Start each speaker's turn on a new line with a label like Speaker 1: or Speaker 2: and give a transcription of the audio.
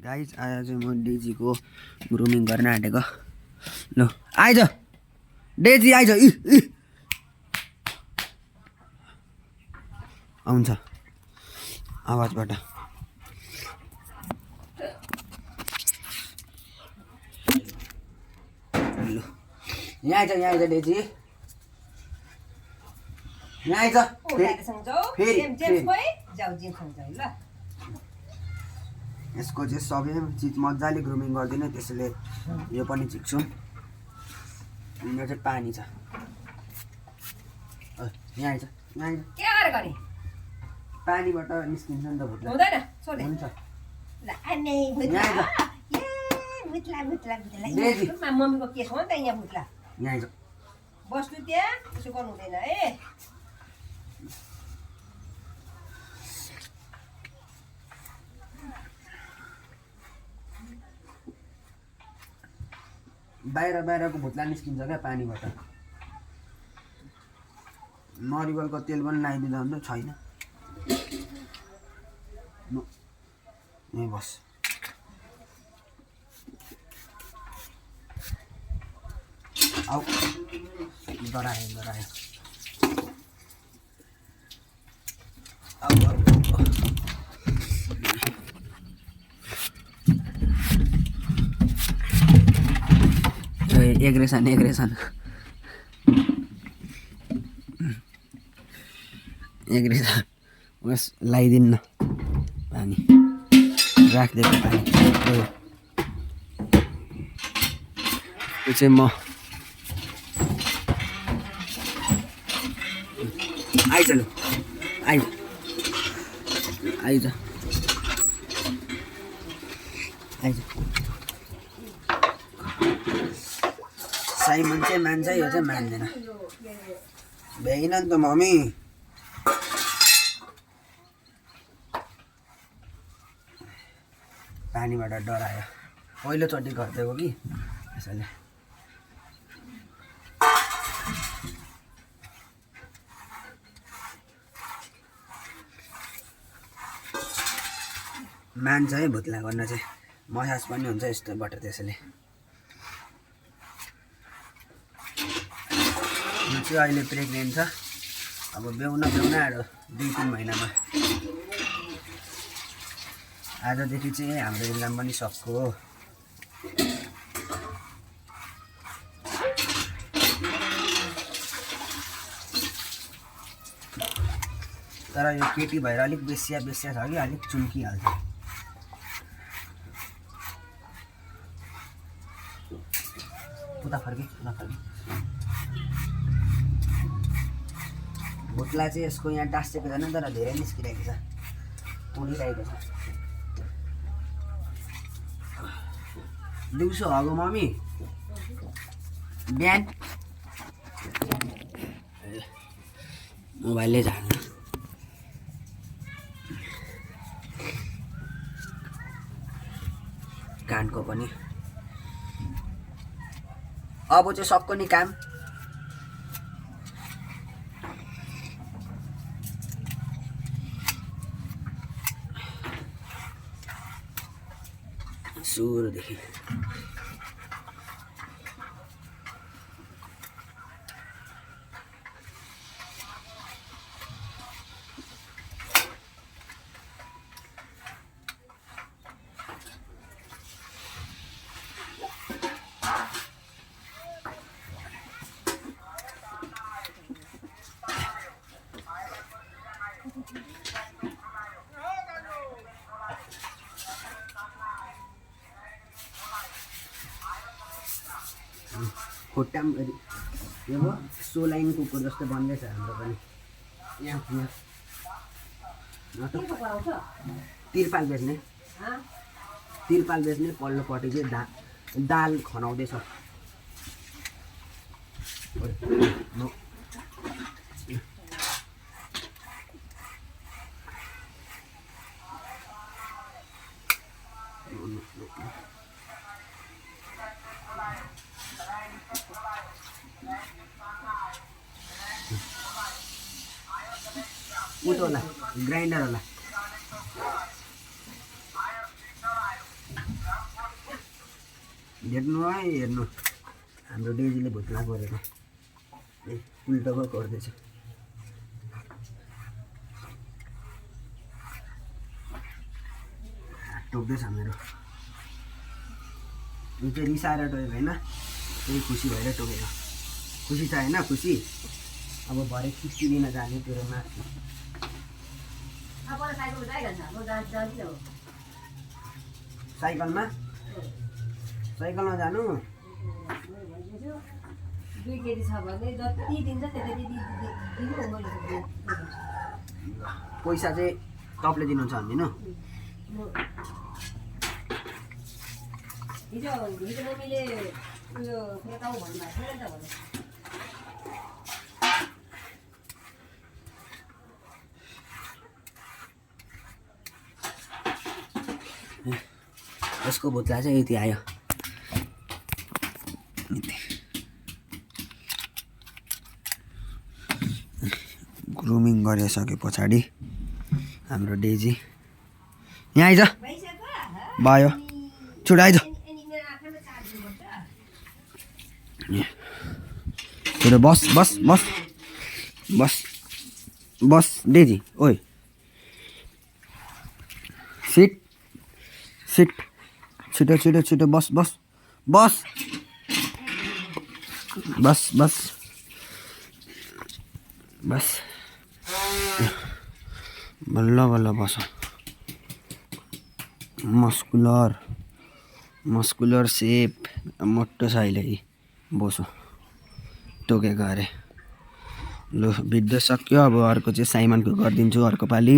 Speaker 1: Guys आज चाहिँ म डेजीको ग्रुमिङ गर्न आँटेको। ल आइज डेजी आइज। आउँछ आवाजबाट। ल यहाँ आइज डेजी, यहाँ आइज। यसको चाहिँ सबै चिज मजाले ग्रुमिङ गर्दिनँ, त्यसैले यो पनि झिक्छु। यो चाहिँ पानी छ। यहाँ आइज, यहाँ आइज।
Speaker 2: के गरे
Speaker 1: पानीबाट निस्किन्छ नि त भुत्ला।
Speaker 2: हुँदैन छोडे
Speaker 1: हुन्छ
Speaker 2: ल आने भुत्ला ए भुत्ला भुत्ला भुत्ला मम्मीको केस हो नि त यहाँ भुत्ला।
Speaker 1: यहाँ आइज।
Speaker 2: बस्नु त्यहाँ त्यसो गर्नु हुँदैन है।
Speaker 1: बाहिरको भुत्ला निस्किन्छ क्या पानीबाट। नरिवलको तेल पनि लगाइदिँदा हुन्छ, छैन। यहीँ बस। आऊ डरायो आऊ एग्रेसन बस लगाइदिन्न पानी, राखिदिएको पानी। त्यो चाहिँ म आइज। लु आइज साइमन चाहिँ मान्छ, यो चाहिँ मान्दैन। भ्याइन नि त मम्मी। पानीबाट डरायो, पहिलोचोटि गरिदिएको कि त्यसैले। मान्छ है भुत्ला गर्न चाहिँ, मसाज पनि हुन्छ यस्तोबाट। त्यसैले यो चाहिँ अहिले प्रेग्नेन्ट छ। अब ब्याउन आँट्यो 2-3 महिनामा। आजदेखि चाहिँ हाम्रो इक्जाम पनि सक्यो। तर यो केटी भएर अलिक बेसिया छ कि अलिक चुम्किहाल्छ। उता फर्के। भुत्ला चाहिँ यसको यहाँ टाँसेको छैन, तर धेरै निस्किरहेको छ, उडिरहेको छ। दिउँसो हगो मम्मी, बिहान मोबाइलले झार्नु। कानको पनि अब चाहिँ सक्को नि काम। सुरुदेखि खुट्टाम यो सो लाइन कुकुर जस्तो बन्दैछ हाम्रो पनि। यहाँ तिरपाल बेच्ने पल्लोपट्टि चाहिँ दाल खनाउँदैछ। उतो होला ग्राइन्डर होला। हेर्नु है हेर्नु हाम्रो डेजीले भुत्ला गरेको ए उल्टो गर्दैछ टोक्दैछ मेरो यो चाहिँ रिसाएर टोकेको होइन त्यही खुसी भएर टोकेको खुसी छ होइन खुसी अब भरे किस्ती दिन जाने तेरोमा साइकलमा साइकलमा जानु
Speaker 2: दुई केजी छ भने जति दिन्छ त्यति दिनु मैले
Speaker 1: पैसा चाहिँ तपाईँले दिनुहुन्छ भनिदिनु
Speaker 2: हिजो मम्मीले उयो फर्काउ भन्नुभएको थियो नि त भने
Speaker 1: यसको भुत्ला चाहिँ यति आयो ग्रुमिङ गरिसके पछाडि हाम्रो डेजी यहाँ आइज भयो छुट आइज छोरो बस बस बस बस बस डेजी ओइ सिट सिट छिटो छिटो छिटो बस बस बस बस बस बस बल्ल बल्ल बस मस्कुलर सेप मोटो छ अहिले बसो टोकेको अरे लु भिडियो सक्यो अब अर्को चाहिँ साइमनको गरिदिन्छु अर्को पालि